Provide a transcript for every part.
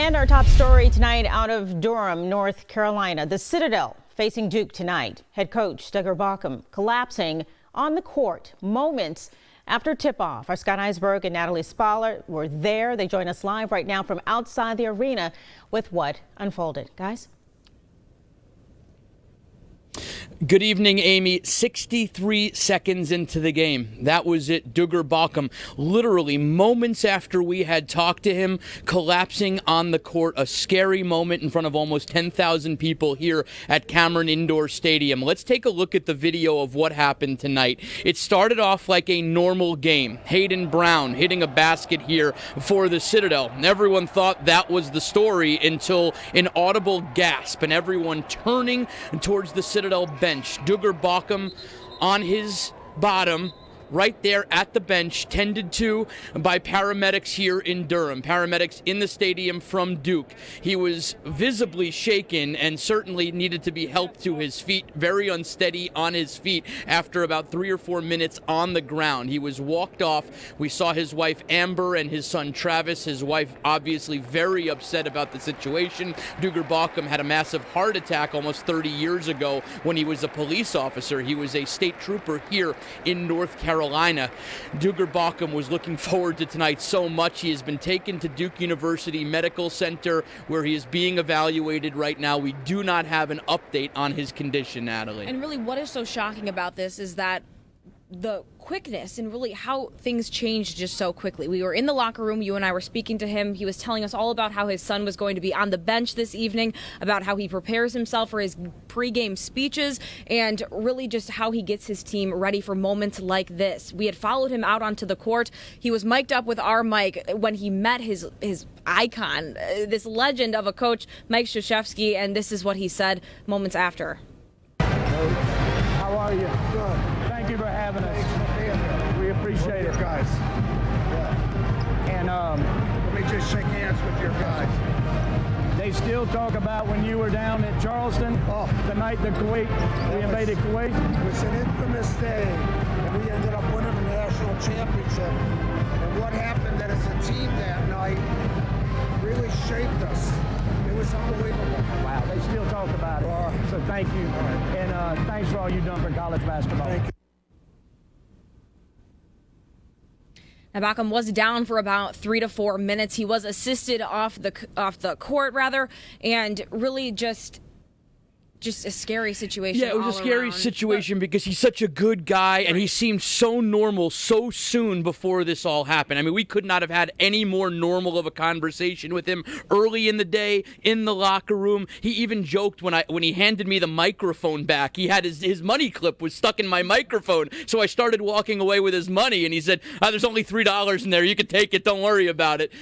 And our top story tonight out of Durham, North Carolina. The Citadel facing Duke tonight. Head coach Duggar Baucom collapsing on the court moments after tip-off. Our Scott Eisberg and Natalie Spaller were there. They join us live right now from outside the arena with what unfolded. Guys? Good evening, Amy. 63 seconds into the game. That was it. Duggar Baucom, literally moments after we had talked to him, collapsing on the court. A scary moment in front of almost 10,000 people here at Cameron Indoor Stadium. Let's take a look at the video of what happened tonight. It started off like a normal game. Hayden Brown hitting a basket here for the Citadel. Everyone thought that was the story until an audible gasp and everyone turning towards the Citadel bench. Duggar Baucom on his bottom, right there at the bench, tended to by paramedics here in Durham. Paramedics in the stadium from Duke. He was visibly shaken and certainly needed to be helped to his feet. Very unsteady on his feet after about 3 or 4 minutes on the ground. He was walked off. We saw his wife Amber and his son Travis. His wife obviously very upset about the situation. Duggar Baucom had a massive heart attack almost 30 years ago when he was a police officer. He was a state trooper here in North Carolina. Duggar Baucom was looking forward to tonight so much. He has been taken to Duke University Medical Center where he is being evaluated right now. We do not have an update on his condition, Natalie. And really what is so shocking about this is that the quickness and really how things changed just so quickly. We were in the locker room. You and I were speaking to him. He was telling us all about how his son was going to be on the bench this evening, about how he prepares himself for his pregame speeches, and really just how he gets his team ready for moments like this. We had followed him out onto the court. He was mic'd up with our mic when he met his icon, this legend of a coach, Mike Krzyzewski, and this is what he said moments after. How are you? Good. Thank you for having us. We appreciate it, guys. Yeah. And let me just shake hands with your guys. They still talk about when you were down at Charleston, the night we invaded Kuwait. It was an infamous day, and we ended up winning the national championship. And what happened as a team that night really shaped us. It was unbelievable. Wow, they still talk about it. So thank you. And thanks for all you've done for college basketball. Thank you. Now, Baucom was down for about 3 to 4 minutes. He was assisted off the court, and really just a scary situation. Yeah, it was a scary situation because he's such a good guy and he seemed so normal so soon before this all happened. I mean, we could not have had any more normal of a conversation with him early in the day in the locker room. He even joked when he handed me the microphone back. He had his money clip was stuck in my microphone, so I started walking away with his money and he said, "There's only $3 in there. You can take it. Don't worry about it."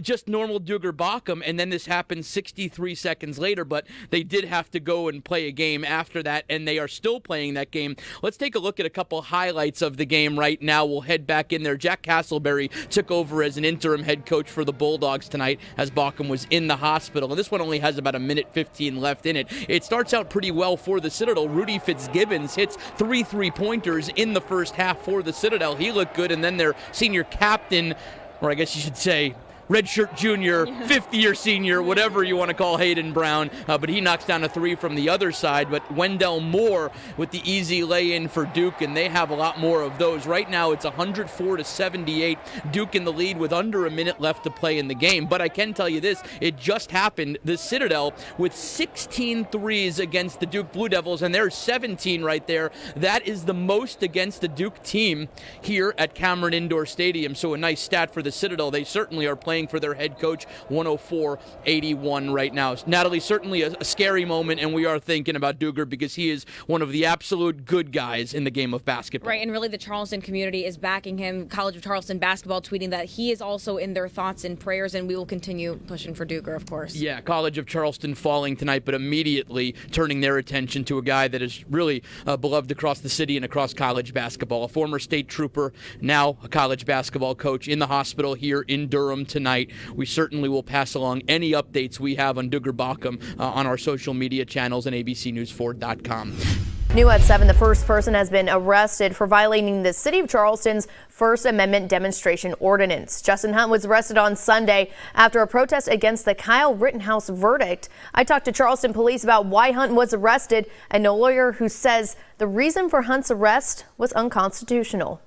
Just normal Duggar Baucom, and then this happened 63 seconds later, but they did have to go and play a game after that, and they are still playing that game. Let's take a look at a couple highlights of the game right now. We'll head back in there. Jack Castleberry took over as an interim head coach for the Bulldogs tonight as Baucom was in the hospital, and this one only has about 1:15 left in it. It starts out pretty well for the Citadel. Rudy Fitzgibbons hits 3 3-pointers in the first half for the Citadel. He looked good, and then their senior captain, or I guess you should say redshirt junior, fifth-year senior, whatever you want to call Hayden Brown, but he knocks down a 3 from the other side. But Wendell Moore with the easy lay-in for Duke, and they have a lot more of those. Right now it's 104-78, Duke in the lead with under a minute left to play in the game. But I can tell you this, it just happened. The Citadel with 16 threes against the Duke Blue Devils, and there's 17 right there. That is the most against the Duke team here at Cameron Indoor Stadium, so a nice stat for the Citadel. They certainly are playing for their head coach, 104-81 right now. Natalie, certainly a scary moment, and we are thinking about Duggar because he is one of the absolute good guys in the game of basketball. Right, and really the Charleston community is backing him. College of Charleston basketball tweeting that he is also in their thoughts and prayers, and we will continue pushing for Duggar, of course. Yeah, College of Charleston falling tonight, but immediately turning their attention to a guy that is really beloved across the city and across college basketball. A former state trooper, now a college basketball coach in the hospital here in Durham tonight. We certainly will pass along any updates we have on Duggar Baucom on our social media channels and abcnews4.com. New at 7, the first person has been arrested for violating the City of Charleston's First Amendment demonstration ordinance. Justin Hunt was arrested on Sunday after a protest against the Kyle Rittenhouse verdict. I talked to Charleston police about why Hunt was arrested and a lawyer who says the reason for Hunt's arrest was unconstitutional.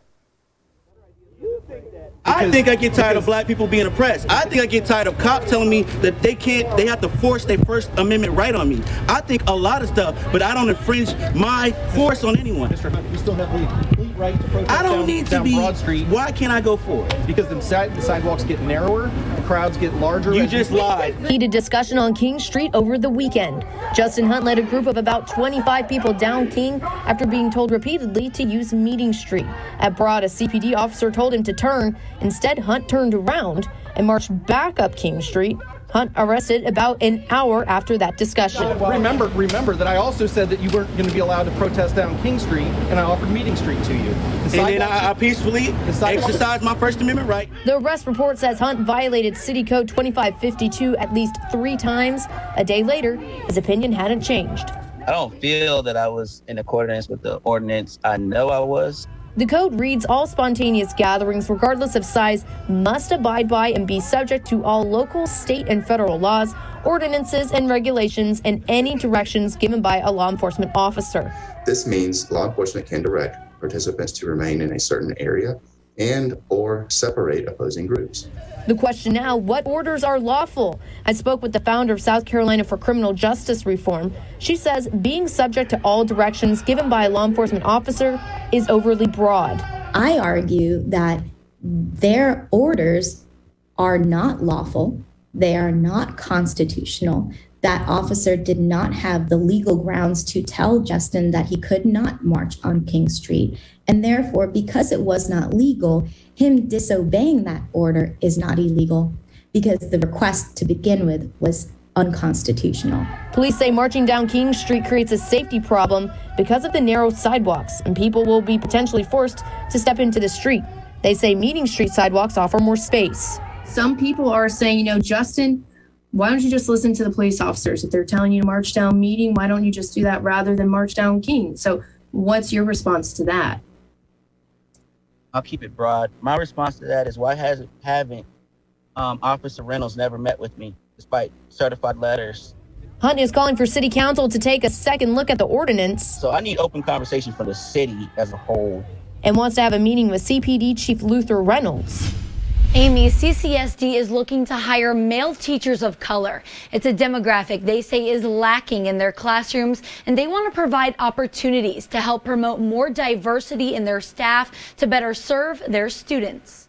I think I get tired of black people being oppressed. I think I get tired of cops telling me that they have to force their First Amendment right on me. I think a lot of stuff, but I don't infringe my force on anyone. Mr. Hunt, you still have the complete right to protest I don't need to be. Broad Street. Why can't I go for it? Because the sidewalks get narrower, the crowds get larger. You just lied. Heated discussion on King Street over the weekend. Justin Hunt led a group of about 25 people down King after being told repeatedly to use Meeting Street. At Broad, a CPD officer told him to turn. Instead, Hunt turned around and marched back up King Street. Hunt arrested about an hour after that discussion. Remember that I also said that you weren't going to be allowed to protest down King Street, and I offered Meeting Street to you. And then I peacefully exercised my First Amendment right. The arrest report says Hunt violated City Code 2552 at least 3 times. A day later, his opinion hadn't changed. I don't feel that I was in accordance with the ordinance. I know I was. The code reads all spontaneous gatherings, regardless of size, must abide by and be subject to all local, state, and federal laws, ordinances, and regulations, and any directions given by a law enforcement officer. This means law enforcement can direct participants to remain in a certain area and or separate opposing groups. The question now, what orders are lawful? I spoke with the founder of South Carolina for Criminal Justice Reform. She says being subject to all directions given by a law enforcement officer is overly broad. I argue that their orders are not lawful. They are not constitutional. That officer did not have the legal grounds to tell Justin that he could not march on King Street. And therefore, because it was not legal, him disobeying that order is not illegal because the request to begin with was unconstitutional. Police say marching down King Street creates a safety problem because of the narrow sidewalks, and people will be potentially forced to step into the street. They say Meeting Street sidewalks offer more space. Some people are saying, Justin, why don't you just listen to the police officers? If they're telling you to march down Meeting, why don't you just do that rather than march down King? So what's your response to that? I'll keep it broad. My response to that is why haven't Officer Reynolds never met with me despite certified letters? Hunt is calling for City Council to take a second look at the ordinance. So I need open conversation for the city as a whole. And wants to have a meeting with CPD Chief Luther Reynolds. Amy, CCSD is looking to hire male teachers of color. It's a demographic they say is lacking in their classrooms, and they want to provide opportunities to help promote more diversity in their staff to better serve their students.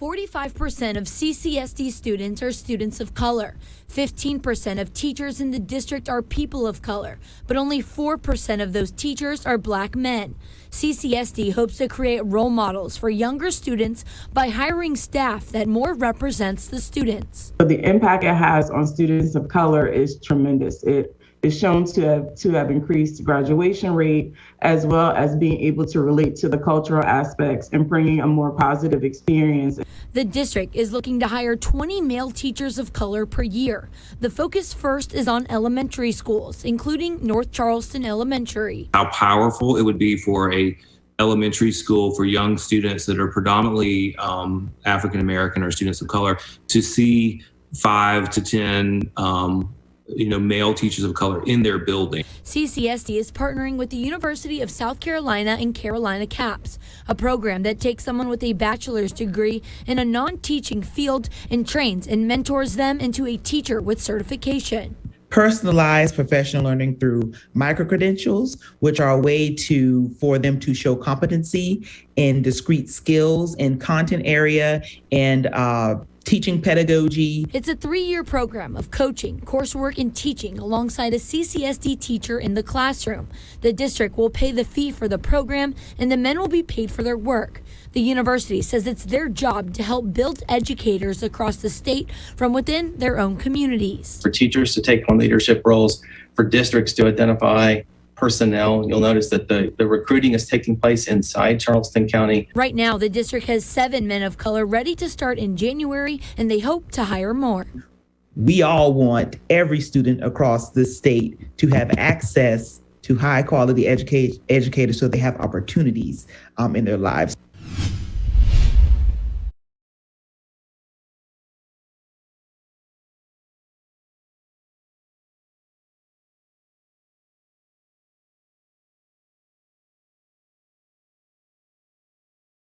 45% of CCSD students are students of color. 15% of teachers in the district are people of color, but only 4% of those teachers are black men. CCSD hopes to create role models for younger students by hiring staff that more represents the students. The impact it has on students of color is tremendous. It is shown to have increased graduation rate, as well as being able to relate to the cultural aspects and bringing a more positive experience. The district is looking to hire 20 male teachers of color per year. The focus first is on elementary schools, including North Charleston Elementary. How powerful it would be for a elementary school for young students that are predominantly African American or students of color to see 5 to 10 male teachers of color in their building. CCSD is partnering with the University of South Carolina and Carolina CAPS, a program that takes someone with a bachelor's degree in a non-teaching field and trains and mentors them into a teacher with certification. Personalized professional learning through micro-credentials, which are a way for them to show competency in discrete skills in content area and teaching pedagogy. It's a 3-year program of coaching, coursework, and teaching alongside a CCSD teacher in the classroom. The district will pay the fee for the program, and the men will be paid for their work. The university says it's their job to help build educators across the state from within their own communities. For teachers to take on leadership roles, for districts to identify personnel. You'll notice that the recruiting is taking place inside Charleston County. Right now, the district has 7 men of color ready to start in January, and they hope to hire more. We all want every student across the state to have access to high quality educators so they have opportunities in their lives.